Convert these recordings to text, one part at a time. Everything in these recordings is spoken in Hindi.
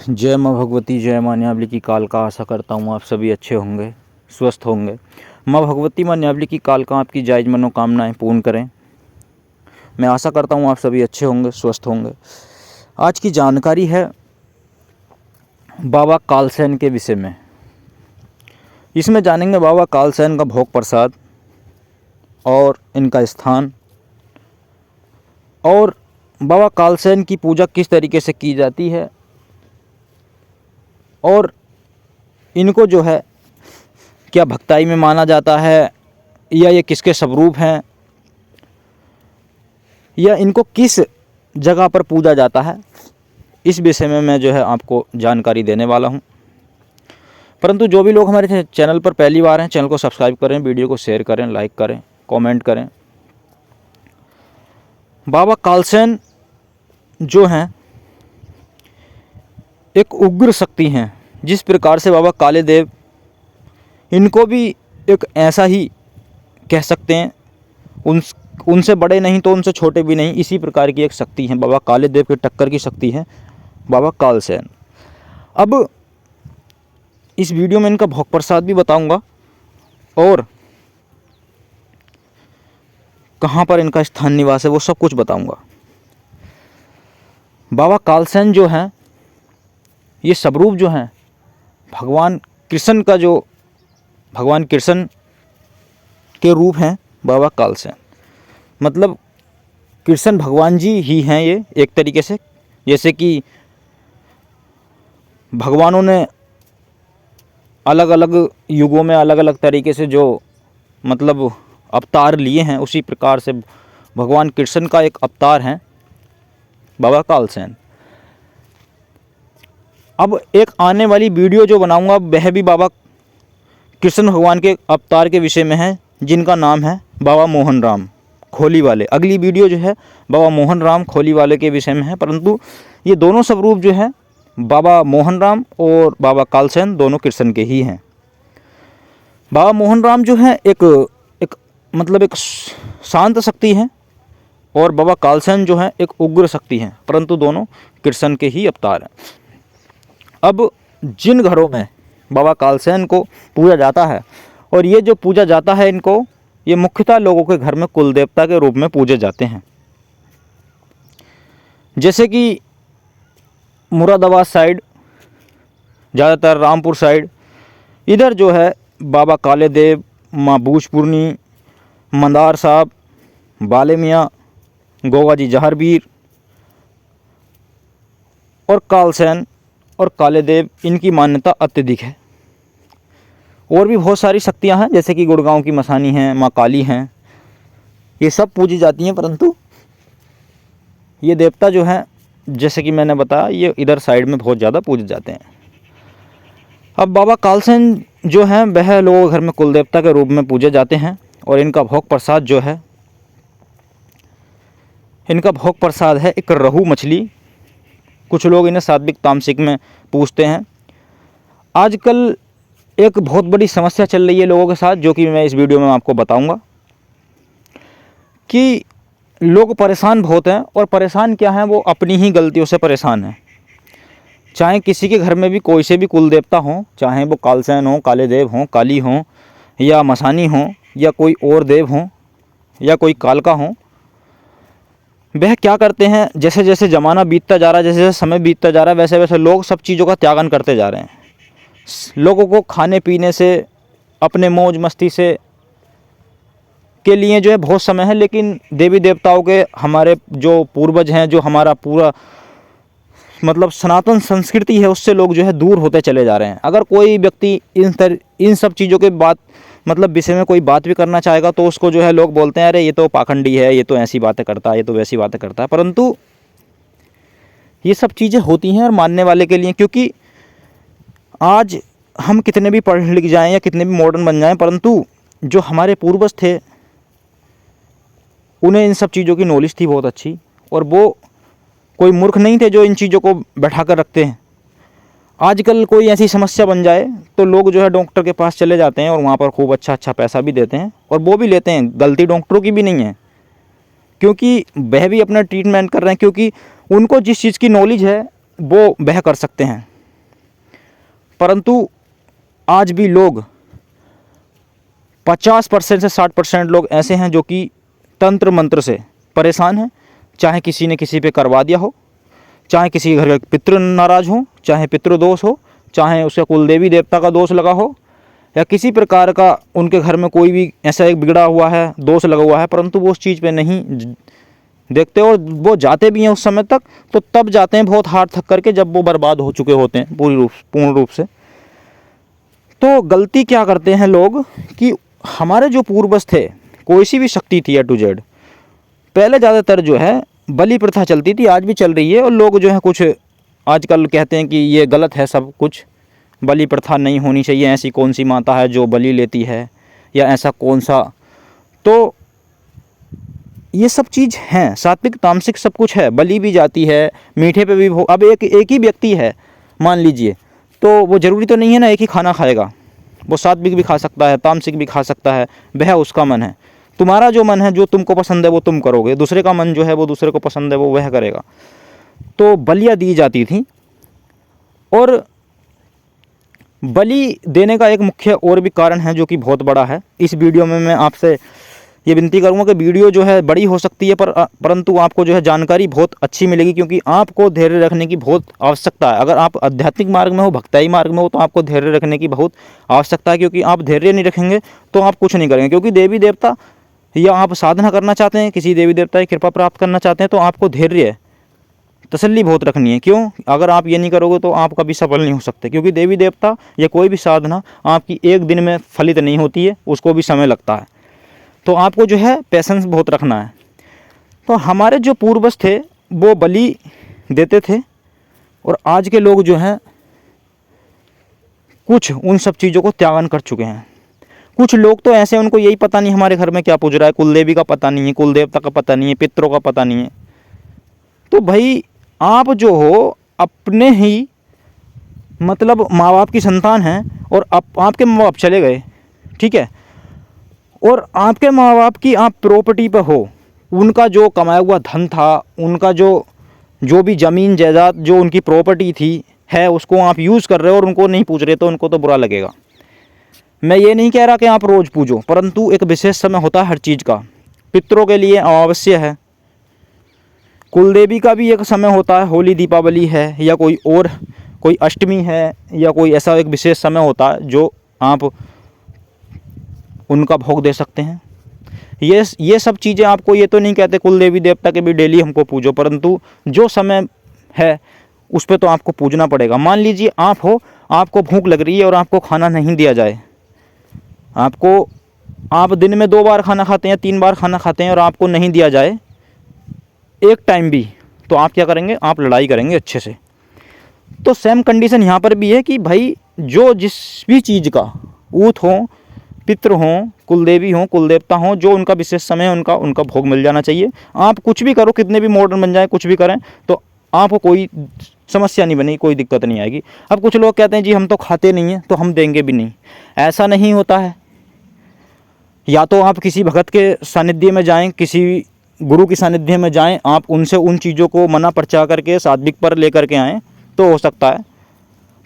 जय माँ भगवती, जय माँ न्यावली की कालका। आशा करता हूँ आप सभी अच्छे होंगे, स्वस्थ होंगे। माँ भगवती, माँ न्यावली की कालका आपकी जायज़ मनोकामनाएं पूर्ण करें। मैं आशा करता हूँ आप सभी अच्छे होंगे, स्वस्थ होंगे। आज की जानकारी है बाबा कालसैन के विषय में। इसमें जानेंगे बाबा कालसैन का भोग प्रसाद और इनका स्थान, और बाबा कालसैन की पूजा किस तरीके से की जाती है, और इनको जो है क्या भक्ताई में माना जाता है, या ये किसके स्वरूप हैं, या इनको किस जगह पर पूजा जाता है, इस विषय में मैं जो है आपको जानकारी देने वाला हूं। परंतु जो भी लोग हमारे चैनल पर पहली बार हैं, चैनल को सब्सक्राइब करें, वीडियो को शेयर करें, लाइक करें, कमेंट करें। बाबा कालसैन जो हैं एक उग्र शक्ति हैं। जिस प्रकार से बाबा काले देव, इनको भी एक ऐसा ही कह सकते हैं, उनसे बड़े नहीं तो उनसे छोटे भी नहीं, इसी प्रकार की एक शक्ति है। बाबा काले देव के टक्कर की शक्ति है बाबा कालसैन। अब इस वीडियो में इनका भोग प्रसाद भी बताऊंगा और कहाँ पर इनका स्थान निवास है वो सब कुछ बताऊंगा। बाबा कालसैन जो हैं, ये स्वरूप जो हैं भगवान कृष्ण का, जो भगवान कृष्ण के रूप हैं बाबा कालसैन। मतलब कृष्ण भगवान जी ही हैं ये एक तरीके से। जैसे कि भगवानों ने अलग अलग युगों में अलग अलग तरीके से जो मतलब अवतार लिए हैं, उसी प्रकार से भगवान कृष्ण का एक अवतार हैं बाबा कालसैन। अब एक आने वाली वीडियो जो बनाऊंगा वह भी बाबा कृष्ण भगवान के अवतार के विषय में है, जिनका नाम है बाबा मोहन राम खोली वाले। अगली वीडियो जो है बाबा मोहन राम खोली वाले के विषय में है। परंतु ये दोनों स्वरूप जो है बाबा मोहन राम और बाबा कालसैन दोनों कृष्ण के ही हैं। बाबा मोहन राम जो है एक मतलब एक शांत शक्ति है, और बाबा कालसैन जो है एक उग्र शक्ति है, परंतु दोनों कृष्ण के ही अवतार हैं। अब जिन घरों में बाबा कालसैन को पूजा जाता है, और ये जो पूजा जाता है इनको, ये मुख्यतः लोगों के घर में कुल देवता के रूप में पूजे जाते हैं। जैसे कि मुरादाबाद साइड, ज़्यादातर रामपुर साइड, इधर जो है बाबा काले देव, माँ बूझपूर्णी, मंदार साहब, बाले मियाँ, गोगा जी जहारवीर और कालसैन और काले देव, इनकी मान्यता अत्यधिक है। और भी बहुत सारी शक्तियां हैं, जैसे कि गुड़गांव की मसानी हैं, माँ काली हैं, ये सब पूजी जाती हैं। परंतु ये देवता जो हैं, जैसे कि मैंने बताया, ये इधर साइड में बहुत ज़्यादा पूजे जाते हैं। अब बाबा कालसैन जो हैं वह लोगों के घर में कुल देवता के रूप में पूजे जाते हैं, और इनका भोग प्रसाद जो है, इनका भोग प्रसाद है एक रहू मछली। कुछ लोग इन्हें सात्विक तामसिक में पूजते हैं। आजकल एक बहुत बड़ी समस्या चल रही है लोगों के साथ, जो कि मैं इस वीडियो में आपको बताऊंगा कि लोग परेशान बहुत हैं। और परेशान क्या हैं, वो अपनी ही गलतियों से परेशान हैं। चाहे किसी के घर में भी कोई से भी कुल देवता हों, चाहे वो कालसैन हो, काले देव हों, काली हों, या मसानी हों, या कोई और देव हों, या कोई कालका हों, वह क्या करते हैं, जैसे जैसे ज़माना बीतता जा रहा है, जैसे जैसे समय बीतता जा रहा है, वैसे वैसे लोग सब चीज़ों का त्यागन करते जा रहे हैं। लोगों को खाने पीने से, अपने मौज मस्ती से के लिए जो है बहुत समय है, लेकिन देवी देवताओं के, हमारे जो पूर्वज हैं, जो हमारा पूरा मतलब सनातन संस्कृति है, उससे लोग जो है दूर होते चले जा रहे हैं। अगर कोई व्यक्ति इन सब चीज़ों के बात मतलब विषय में कोई बात भी करना चाहेगा, तो उसको जो है लोग बोलते हैं, अरे ये तो पाखंडी है, ये तो ऐसी बातें करता है, ये तो वैसी बातें करता है। परंतु ये सब चीज़ें होती हैं और मानने वाले के लिए, क्योंकि आज हम कितने भी पढ़ लिख जाएं या कितने भी मॉडर्न बन जाएं, परंतु जो हमारे पूर्वज थे उन्हें इन सब चीज़ों की नॉलेज थी बहुत अच्छी, और वो कोई मूर्ख नहीं थे जो इन चीज़ों को बैठा कर रखते हैं। आजकल कोई ऐसी समस्या बन जाए तो लोग जो है डॉक्टर के पास चले जाते हैं, और वहाँ पर खूब अच्छा पैसा भी देते हैं, और वो भी लेते हैं। गलती डॉक्टरों की भी नहीं है, क्योंकि वह भी अपना ट्रीटमेंट कर रहे हैं, क्योंकि उनको जिस चीज़ की नॉलेज है वो वह कर सकते हैं। परंतु आज भी लोग 50% से 60% लोग ऐसे हैं जो कि तंत्र मंत्र से परेशान हैं। चाहे किसी ने किसी पे करवा दिया हो, चाहे किसी के घर के पितृ नाराज हो, चाहे पितृदोष हो, चाहे उसका कुल देवी देवता का दोष लगा हो, या किसी प्रकार का उनके घर में कोई भी ऐसा एक बिगड़ा हुआ है, दोष लगा हुआ है, परंतु वो उस चीज़ पे नहीं देखते और वो जाते भी हैं उस समय तक, तो तब जाते हैं बहुत हार थक करके जब वो बर्बाद हो चुके होते हैं पूर्ण रूप से। तो गलती क्या करते हैं लोग कि हमारे जो पूर्वज थे, कोई सी भी शक्ति थी A to Z, पहले ज़्यादातर जो है बलि प्रथा चलती थी, आज भी चल रही है। और लोग जो है कुछ आजकल कहते हैं कि ये गलत है सब कुछ, बलि प्रथा नहीं होनी चाहिए, ऐसी कौन सी माता है जो बलि लेती है, या ऐसा कौन सा। तो ये सब चीज़ हैं, सात्विक तामसिक सब कुछ है, बलि भी जाती है, मीठे पे भी अब एक ही व्यक्ति है मान लीजिए, तो वो ज़रूरी तो नहीं है ना एक ही खाना खाएगा, वो सात्विक भी खा सकता है, तामसिक भी खा सकता है, वह उसका मन है। तुम्हारा जो मन है, जो तुमको पसंद है वो तुम करोगे, दूसरे का मन जो है वो दूसरे को पसंद है वो वह करेगा। तो बलियाँ दी जाती थी। और बलि देने का एक मुख्य और भी कारण है जो कि बहुत बड़ा है। इस वीडियो में मैं आपसे ये विनती करूंगा कि वीडियो जो है बड़ी हो सकती है परंतु आपको जो है जानकारी बहुत अच्छी मिलेगी, क्योंकि आपको धैर्य रखने की बहुत आवश्यकता है। अगर आप आध्यात्मिक मार्ग में हो, भक्ताई मार्ग में हो, तो आपको धैर्य रखने की बहुत आवश्यकता है, क्योंकि आप धैर्य नहीं रखेंगे तो आप कुछ नहीं करेंगे। क्योंकि देवी देवता, या आप साधना करना चाहते हैं, किसी देवी देवता की कृपा प्राप्त करना चाहते हैं, तो आपको धैर्य तसल्ली बहुत रखनी है। क्यों? अगर आप ये नहीं करोगे तो आप कभी सफल नहीं हो सकते, क्योंकि देवी देवता या कोई भी साधना आपकी एक दिन में फलित नहीं होती है, उसको भी समय लगता है। तो आपको जो है पेशेंस बहुत रखना है। तो हमारे जो पूर्वज थे वो बलि देते थे, और आज के लोग जो हैं कुछ उन सब चीज़ों को त्यागन कर चुके हैं। कुछ लोग तो ऐसे, उनको यही पता नहीं हमारे घर में क्या पूज रहा है, कुल देवी का पता नहीं है, कुल देवता का पता नहीं है, पितरों का पता नहीं है। तो भाई आप जो हो अपने ही मतलब माँ बाप की संतान हैं, और आपके माँ बाप चले गए, ठीक है, और आपके माँ बाप की आप प्रॉपर्टी पे हो, उनका जो कमाया हुआ धन था, उनका जो भी ज़मीन जायदाद जो उनकी प्रॉपर्टी थी है, उसको आप यूज़ कर रहे हो और उनको नहीं पूज रहे, तो उनको तो बुरा लगेगा। मैं ये नहीं कह रहा कि आप रोज़ पूजो, परंतु एक विशेष समय होता है हर चीज़ का। पितरों के लिए अमावस्या है, कुलदेवी का भी एक समय होता है, होली दीपावली है, या कोई अष्टमी है, या कोई ऐसा एक विशेष समय होता है जो आप उनका भोग दे सकते हैं। ये सब चीज़ें आपको, ये तो नहीं कहते कुल देवी देवता के भी डेली हमको पूजो, परंतु जो समय है उस पर तो आपको पूजना पड़ेगा। मान लीजिए आप हो, आपको भूख लग रही है और आपको खाना नहीं दिया जाए, आप दिन में 2 बार खाना खाते हैं, 3 बार खाना खाते हैं, और आपको नहीं दिया जाए एक टाइम भी, तो आप क्या करेंगे? आप लड़ाई करेंगे अच्छे से। तो सेम कंडीशन यहाँ पर भी है कि भाई जो जिस भी चीज़ का, ऊत हो, पितृ हों, कुलदेवी हों, कुलदेवता हों, जो उनका विशेष समय है उनका भोग मिल जाना चाहिए। आप कुछ भी करो, कितने भी मॉडर्न बन जाए, कुछ भी करें, तो आपको कोई समस्या नहीं बनेगी, कोई दिक्कत नहीं आएगी। अब कुछ लोग कहते हैं जी हम तो खाते नहीं हैं तो हम देंगे भी नहीं, ऐसा नहीं होता है। या तो आप किसी भगत के सानिध्य में जाएं, किसी गुरु की सानिध्य में जाएं, आप उनसे उन चीज़ों को मना परचा करके सात्विक पर लेकर के आएँ तो हो सकता है।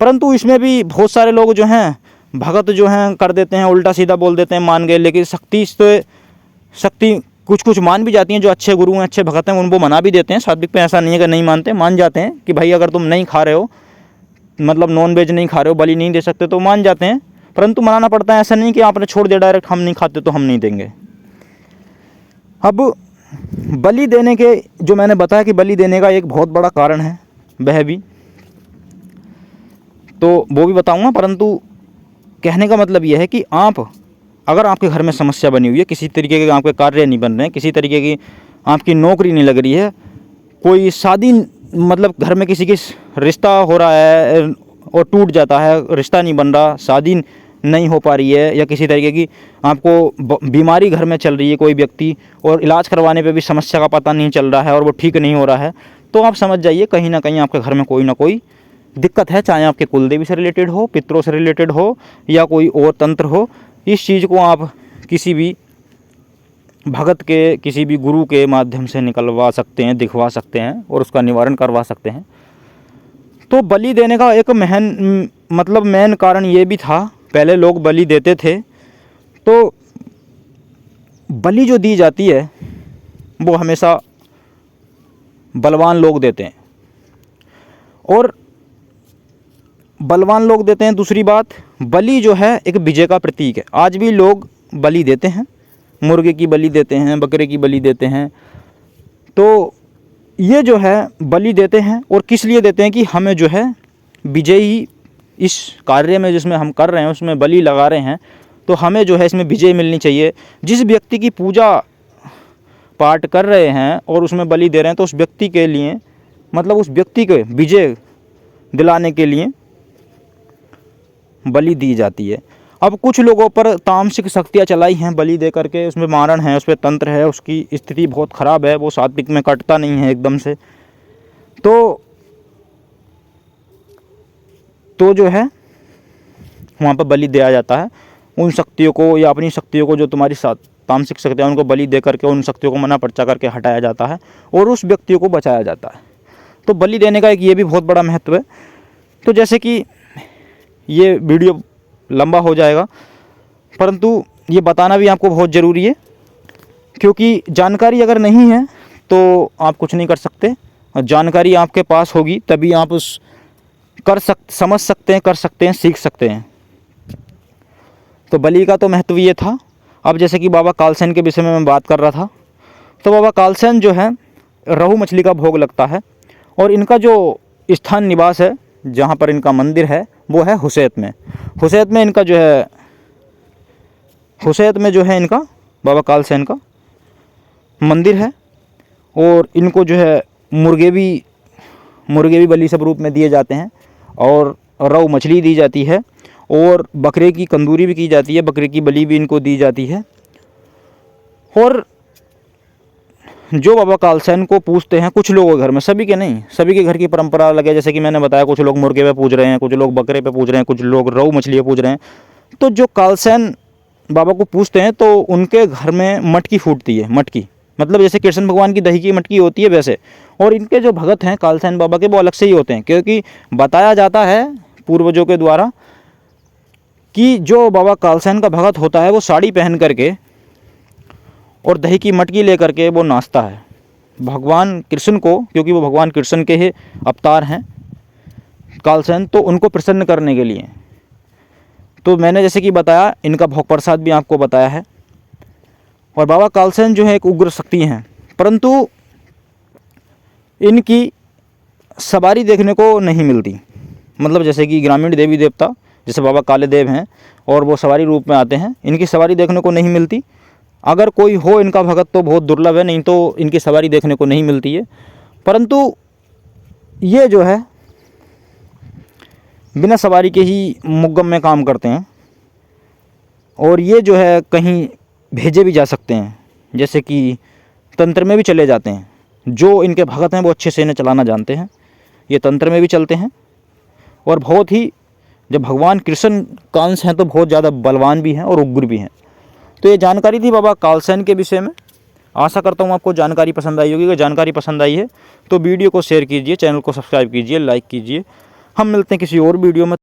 परंतु इसमें भी बहुत सारे लोग जो हैं, भगत जो हैं कर देते हैं, उल्टा सीधा बोल देते हैं, मान गए, लेकिन शक्ति कुछ मान भी जाती हैं। जो अच्छे गुरु हैं, अच्छे भगत हैं, उनको मना भी देते हैं सात्विक पे, ऐसा नहीं है कि नहीं मानते, मान जाते हैं कि भाई अगर तुम नहीं खा रहे हो, मतलब नॉन वेज नहीं खा रहे हो, बलि नहीं दे सकते, तो मान जाते हैं, परंतु मनाना पड़ता है। ऐसा नहीं कि आपने छोड़ दिया डायरेक्ट, हम नहीं खाते तो हम नहीं देंगे। अब बलि देने के, जो मैंने बताया कि बलि देने का एक बहुत बड़ा कारण है, वह भी तो वो भी बताऊंगा, परंतु कहने का मतलब यह है कि अगर आपके घर में समस्या बनी हुई है, किसी तरीके के आपके कार्य नहीं बन रहे हैं, किसी तरीके की आपकी नौकरी नहीं लग रही है, कोई शादी, मतलब घर में किसी की रिश्ता हो रहा है और टूट जाता है, रिश्ता नहीं बन रहा, शादी नहीं हो पा रही है, या किसी तरीके की आपको बीमारी घर में चल रही है कोई व्यक्ति, और इलाज करवाने पे भी समस्या का पता नहीं चल रहा है और वो ठीक नहीं हो रहा है, तो आप समझ जाइए कहीं ना कहीं आपके घर में कोई ना कोई दिक्कत है। चाहे आपके कुलदेवी से रिलेटेड हो, पितरों से रिलेटेड हो, या कोई और तंत्र हो। इस चीज़ को आप किसी भी भगत के, किसी भी गुरु के माध्यम से निकलवा सकते हैं, दिखवा सकते हैं और उसका निवारण करवा सकते हैं। तो बलि देने का एक मेन कारण ये भी था, पहले लोग बलि देते थे। तो बलि जो दी जाती है वो हमेशा बलवान लोग देते हैं, और बलवान लोग देते हैं। दूसरी बात, बलि जो है एक विजय का प्रतीक है। आज भी लोग बलि देते हैं, मुर्गे की बलि देते हैं, बकरे की बलि देते हैं। तो ये जो है बलि देते हैं, और किस लिए देते हैं कि हमें जो है विजयी इस कार्य में जिसमें हम कर रहे हैं उसमें बलि लगा रहे हैं, तो हमें जो है इसमें विजय मिलनी चाहिए। जिस व्यक्ति की पूजा पाठ कर रहे हैं और उसमें बलि दे रहे हैं, तो उस व्यक्ति के लिए मतलब उस व्यक्ति को विजय दिलाने के लिए बलि दी जाती है। अब कुछ लोगों पर तामसिक शक्तियाँ चलाई हैं बलि दे करके, उसमें मारण है, उस पर तंत्र है, उसकी स्थिति बहुत ख़राब है, वो सात्विक में कटता नहीं है एकदम से। तो जो है वहाँ पर बलि दिया जाता है उन शक्तियों को, या अपनी शक्तियों को, जो तुम्हारी तामसिक शक्तियाँ, उनको बलि दे करके उन शक्तियों को मना पर्चा करके हटाया जाता है और उस व्यक्तियों को बचाया जाता है। तो बलि देने का एक ये भी बहुत बड़ा महत्व है। तो जैसे कि ये वीडियो लंबा हो जाएगा, परंतु ये बताना भी आपको बहुत ज़रूरी है, क्योंकि जानकारी अगर नहीं है तो आप कुछ नहीं कर सकते, और जानकारी आपके पास होगी तभी आप समझ सकते हैं, कर सकते हैं, सीख सकते हैं। तो बलि का तो महत्व ये था। अब जैसे कि बाबा कालसेन के विषय में मैं बात कर रहा था, तो बाबा कालसेन जो है रहू मछली का भोग लगता है, और इनका जो स्थान निवास है, जहाँ पर इनका मंदिर है, वो है हुसैत में। हुसैत में इनका जो है, हुसैत में जो है इनका बाबा कालसेन का मंदिर है, और इनको जो है मुर्गे भी बलि सब रूप में दिए जाते हैं, और रहू मछली दी जाती है, और बकरे की कंदूरी भी की जाती है, बकरे की बलि भी इनको दी जाती है। और जो बाबा कालसेन को पूजते हैं, कुछ लोगों के घर में, सभी के नहीं, सभी के घर की परंपरा अलग है। जैसे कि मैंने बताया, कुछ लोग मुर्गे पे पूज रहे हैं, कुछ लोग बकरे पे पूज रहे हैं, कुछ लोग रहू मछली पे पूज रहे हैं। तो जो कालसेन बाबा को पूजते हैं, तो उनके घर में मटकी फूटती है। मटकी मतलब जैसे कृष्ण भगवान की दही की मटकी होती है वैसे। और इनके जो भगत हैं कालसेन बाबा के, वो अलग से ही होते हैं, क्योंकि बताया जाता है पूर्वजों के द्वारा कि जो बाबा कालसेन का भगत होता है, वो साड़ी पहन करके और दही की मटकी लेकर के वो नाचता है भगवान कृष्ण को, क्योंकि वो भगवान कृष्ण के ही अवतार हैं कालसेन, तो उनको प्रसन्न करने के लिए। तो मैंने जैसे कि बताया, इनका भोग प्रसाद भी आपको बताया है। और बाबा कालसेन जो है एक उग्र शक्ति हैं, परंतु इनकी सवारी देखने को नहीं मिलती। मतलब जैसे कि ग्रामीण देवी देवता, जैसे बाबा काले देव हैं, और वो सवारी रूप में आते हैं, इनकी सवारी देखने को नहीं मिलती। अगर कोई हो इनका भगत तो बहुत दुर्लभ है, नहीं तो इनकी सवारी देखने को नहीं मिलती है। परंतु ये जो है बिना सवारी के ही मुग्गम में काम करते हैं, और ये जो है कहीं भेजे भी जा सकते हैं, जैसे कि तंत्र में भी चले जाते हैं। जो इनके भगत हैं वो अच्छे से इन्हें चलाना जानते हैं, ये तंत्र में भी चलते हैं, और बहुत ही, जब भगवान कृष्ण का अंश हैं तो बहुत ज़्यादा बलवान भी हैं और उग्र भी हैं। तो ये जानकारी थी बाबा कालसेन के विषय में। आशा करता हूँ आपको जानकारी पसंद आई होगी। अगर जानकारी पसंद आई है तो वीडियो को शेयर कीजिए, चैनल को सब्सक्राइब कीजिए, लाइक कीजिए। हम मिलते हैं किसी और वीडियो में।